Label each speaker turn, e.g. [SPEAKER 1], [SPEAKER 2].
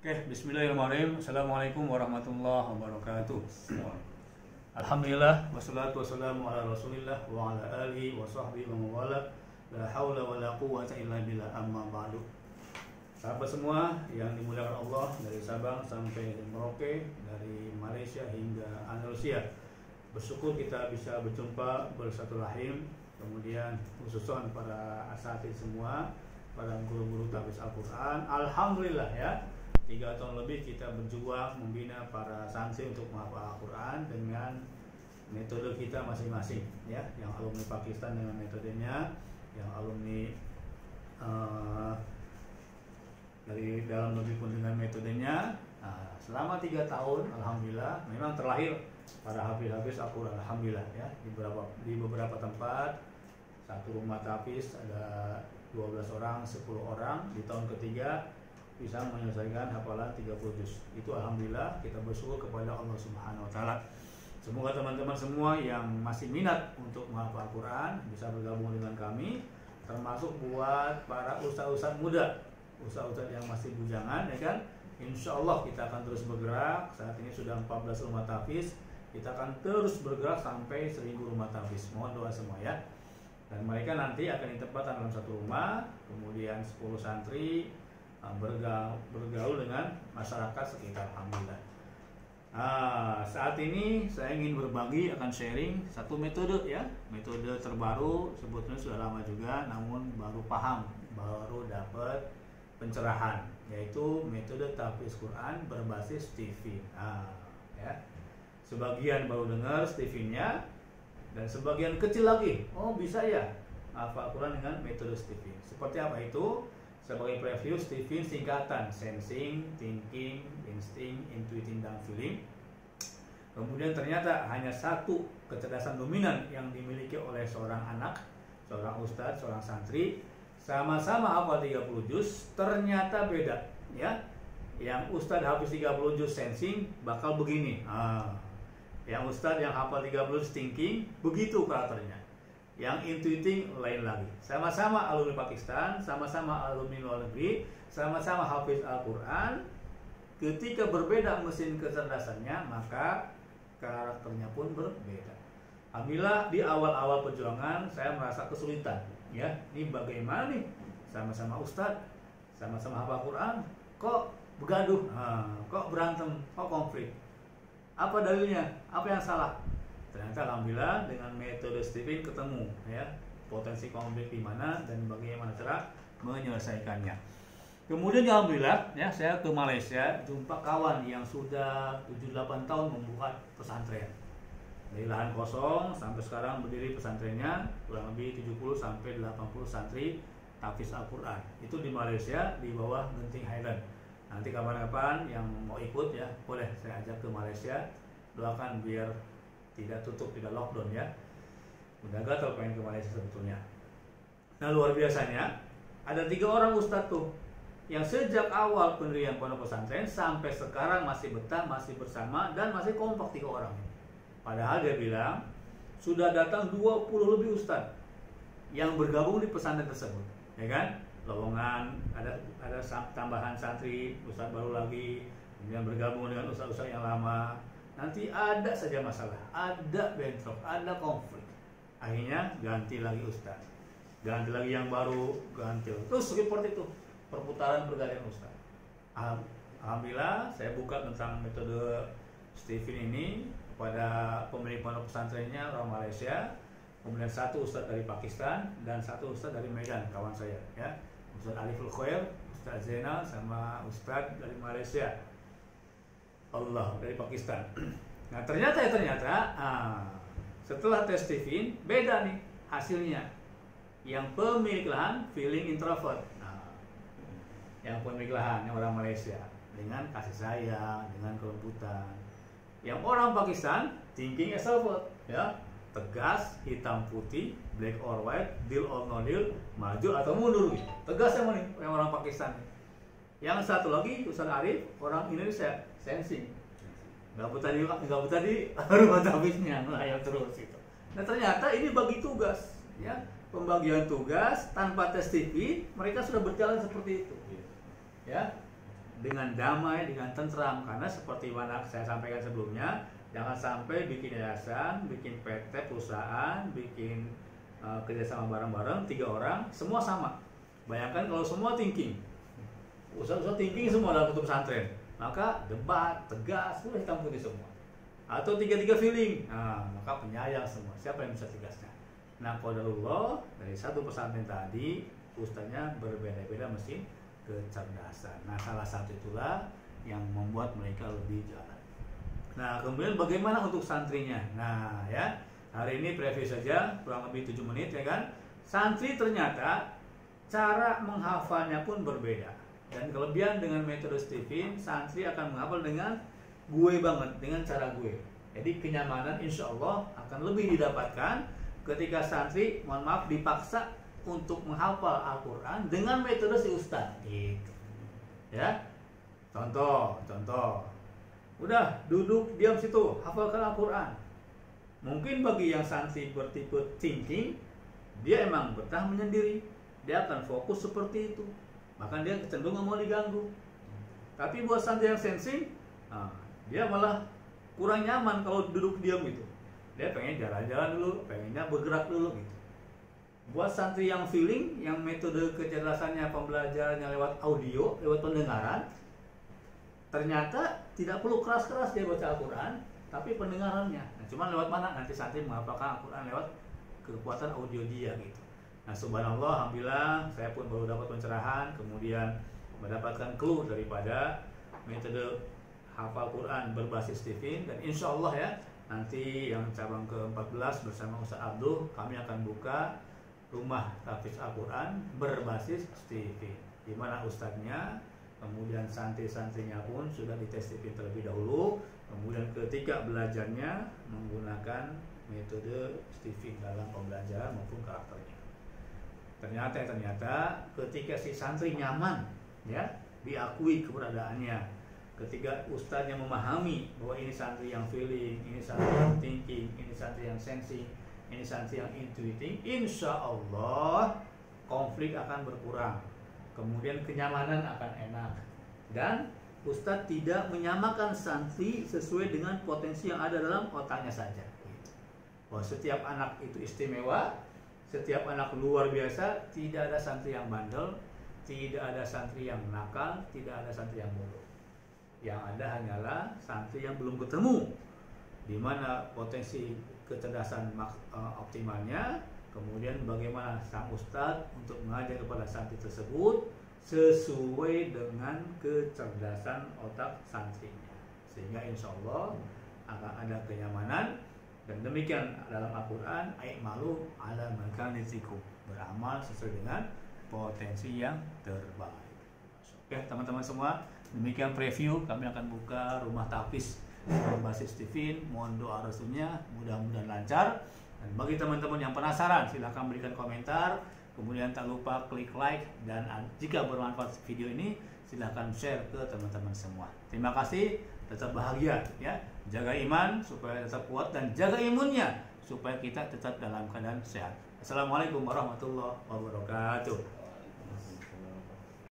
[SPEAKER 1] Oke, bismillahirrahmanirrahim. Assalamualaikum warahmatullahi wabarakatuh. Alhamdulillah, wassalatu wassalamu ala rasulillah wa ala alihi wa sahbihi wa mawala. La hawla wa la quwwata illa billah, amma ba'du. Sahabat semua yang dimuliakan Allah, dari Sabang sampai Merauke, dari Malaysia hingga Andalusia, bersyukur kita bisa berjumpa bersatu-rahim. Kemudian khususnya para asatidz semua, para guru-guru tahfiz Al-Quran. Alhamdulillah ya, 3 tahun lebih kita berjuang membina para santri untuk menghafal Al-Quran dengan metode kita masing-masing ya. Yang alumni Pakistan dengan metodenya, yang alumni dari dalam negeri pun dengan metodenya. Selama 3 tahun alhamdulillah memang terlahir para hafiz-hafiz Al-Quran, alhamdulillah ya. Di beberapa tempat, satu rumah tahfiz ada 12 orang, 10 orang. Di tahun ketiga bisa menyelesaikan hafalan 30 juz. Itu alhamdulillah, kita bersyukur kepada Allah Subhanahu wa taala. Semoga teman-teman semua yang masih minat untuk menghafal Al-Quran bisa bergabung dengan kami, termasuk buat para ustaz-ustaz muda, ustaz-ustaz yang masih bujangan ya kan. Insya Allah kita akan terus bergerak. Saat ini sudah 14 rumah tahfiz. Kita akan terus bergerak sampai 1000 rumah tahfiz. Mohon doa semua ya. Dan mereka nanti akan ditempatkan dalam satu rumah, kemudian 10 santri bergaul dengan masyarakat sekitar, alhamdulillah. Saat ini saya ingin berbagi, akan sharing satu metode ya, metode terbaru, sebetulnya sudah lama juga, namun baru paham, baru dapat pencerahan, yaitu metode tahfiz Quran berbasis Stephen. Ya. Sebagian baru dengar Stephen-nya, dan sebagian kecil lagi, oh bisa ya hafal Quran dengan metode Stephen. Seperti apa itu? Sebagai preview, Stephen singkatan sensing, thinking, instinct, intuiting, dan feeling. Kemudian ternyata hanya satu kecerdasan dominan yang dimiliki oleh seorang anak, seorang ustadz, seorang santri, sama-sama hafal 30 juz, ternyata beda ya. Yang ustadz hafiz 30 juz sensing bakal begini. Yang ustadz yang hafal 30 thinking begitu karakternya. Yang intuiting lain lagi. Sama-sama alumni Pakistan, sama-sama alumni luar negeri, sama-sama hafiz Al-Quran. Ketika berbeda mesin kecerdasannya, maka karakternya pun berbeda. Alhamdulillah di awal-awal perjuangan saya merasa kesulitan ya. Ini bagaimana nih? Sama-sama ustadz, sama-sama hafal Quran, kok begaduh, kok berantem, kok konflik. Apa dalilnya? Apa yang salah? Ternyata alhamdulillah dengan metode Stephen ketemu ya potensi konflik di mana dan bagaimana cara menyelesaikannya. Kemudian alhamdulillah ya, saya ke Malaysia jumpa kawan yang sudah 7-8 tahun membuat pesantren. Dari lahan kosong sampai sekarang berdiri pesantrennya kurang lebih 70-80 santri tahfiz Al-Quran. Itu di Malaysia di bawah Genting Highland. Nanti kapan-kapan yang mau ikut ya boleh saya ajak ke Malaysia. Doakan biar tidak tutup, tidak lockdown ya. Udah gatel pengen ke Malaysia sebetulnya. Nah luar biasanya ada 3 orang ustadz tuh yang sejak awal pendirian pondok pesantren sampai sekarang masih betah, masih bersama dan masih kompak 3 orang. Padahal dia bilang sudah datang 20 lebih ustadz yang bergabung di pesantren tersebut, ya kan? Lowongan ada tambahan santri, ustadz baru lagi, kemudian bergabung dengan ustadz-ustadz yang lama. Nanti ada saja masalah, ada bentrok, ada konflik. Akhirnya ganti lagi ustadz, ganti lagi yang baru, ganti terus seperti itu perputaran pergantian ustadz. Alhamdulillah saya buka tentang metode Stephen ini kepada pemilik pondok pesantrennya orang Malaysia. Kemudian satu ustadz dari Pakistan dan satu ustadz dari Medan, kawan saya ya. Ustadz Ariful Khair, Ustadz Zainal, sama Ustadz dari Malaysia, Allah dari Pakistan. Nah ternyata setelah tes Stephen beda nih hasilnya. Yang pemilik lahan feeling introvert, yang pemilik lahan yang orang Malaysia dengan kasih sayang, dengan kelembutan. Yang orang Pakistan thinking extrovert ya, tegas, hitam putih, black or white, deal or no deal, maju atau mundur gitu. Tegas sama nih yang orang Pakistan. Yang satu lagi Ustaz Arif orang Indonesia, sensing. Gak betah di rumah tahfiznya, melayang terus itu. Nah ternyata ini bagi tugas ya, pembagian tugas tanpa tes TV, mereka sudah berjalan seperti itu. Ya. dengan damai, dengan tentram. Karena seperti mana saya sampaikan sebelumnya, jangan sampai bikin yayasan, bikin PT perusahaan, bikin kerjasama bareng-bareng 3 orang, semua sama. Bayangkan kalau semua thinking, usaha-usaha thinking semua dalam kutub pesantren, maka debat, tegas, sudah hitam putih semua. Atau 3-3 feeling, maka penyayang semua. Siapa yang bisa tegasnya? Nah, qadarullah dari satu pesantren tadi, ustaznya berbeda-beda mesin kecerdasan. Nah, salah satu itulah yang membuat mereka lebih jalan. Nah, kemudian bagaimana untuk santrinya? Nah, ya, hari ini preview saja, kurang lebih 7 menit ya kan. Santri ternyata cara menghafalnya pun berbeda. Dan kelebihan dengan metode Stephen, santri akan menghafal dengan gue banget, dengan cara gue. Jadi kenyamanan insya Allah akan lebih didapatkan ketika santri, mohon maaf, dipaksa untuk menghafal Al-Quran dengan metode si Ustadz. Gitu. Ya, contoh. Udah duduk diam situ, hafalkan Al-Quran. Mungkin bagi yang santri bertipe thinking, dia emang betah menyendiri, dia akan fokus seperti itu, bahkan dia cenderung nggak mau diganggu. Tapi buat santri yang sensing, dia malah kurang nyaman kalau duduk diam gitu. Dia pengen jalan-jalan dulu, pengennya bergerak dulu gitu. Buat santri yang feeling, yang metode kecerdasannya pembelajarannya lewat audio, lewat pendengaran, ternyata tidak perlu keras-keras dia baca Al-Quran, tapi pendengarannya. Nah, cuman lewat mana? Nanti santri menghafalkan Al-Quran lewat kekuatan audio dia gitu. Nah, subhanallah, alhamdulillah, saya pun baru dapat pencerahan, kemudian mendapatkan clue daripada metode hafal Quran berbasis Stephen. Dan insya Allah ya, nanti yang cabang ke-14 bersama Ustaz Abdul, kami akan buka rumah tahfiz Al-Quran berbasis Stephen, di mana ustadznya, kemudian santri-santrinya pun sudah dites Stephen terlebih dahulu. Kemudian ketika belajarnya menggunakan metode Stephen dalam pembelajaran maupun karakternya. Ternyata ketika si santri nyaman, ya, diakui keberadaannya, ketika ustadznya memahami bahwa ini santri yang feeling, ini santri yang thinking, ini santri yang sensing, ini santri yang intuiting, insya Allah konflik akan berkurang. Kemudian kenyamanan akan enak. Dan ustadz tidak menyamakan santri sesuai dengan potensi yang ada dalam otaknya saja. Bahwa setiap anak itu istimewa, setiap anak luar biasa, tidak ada santri yang bandel, tidak ada santri yang nakal, tidak ada santri yang bodoh. Yang ada hanyalah santri yang belum ketemu di mana potensi kecerdasan optimalnya, kemudian bagaimana sang ustadz untuk mengajar kepada santri tersebut sesuai dengan kecerdasan otak santrinya, sehingga insya Allah akan ada kenyamanan. Dan demikian dalam Al-Quran, i'malu ala makanatikum, beramal sesuai dengan potensi yang terbaik. Oke teman-teman semua, demikian preview. Kami akan buka rumah tahfiz berbasis Stephen. Mohon doa restunya, mudah-mudahan lancar. Dan bagi teman-teman yang penasaran, silahkan berikan komentar. Kemudian tak lupa klik like, dan jika bermanfaat video ini, silahkan share ke teman-teman semua. Terima kasih, tetap bahagia ya. Jaga iman supaya tetap kuat, dan jaga imunnya supaya kita tetap dalam keadaan sehat. Assalamualaikum warahmatullahi wabarakatuh.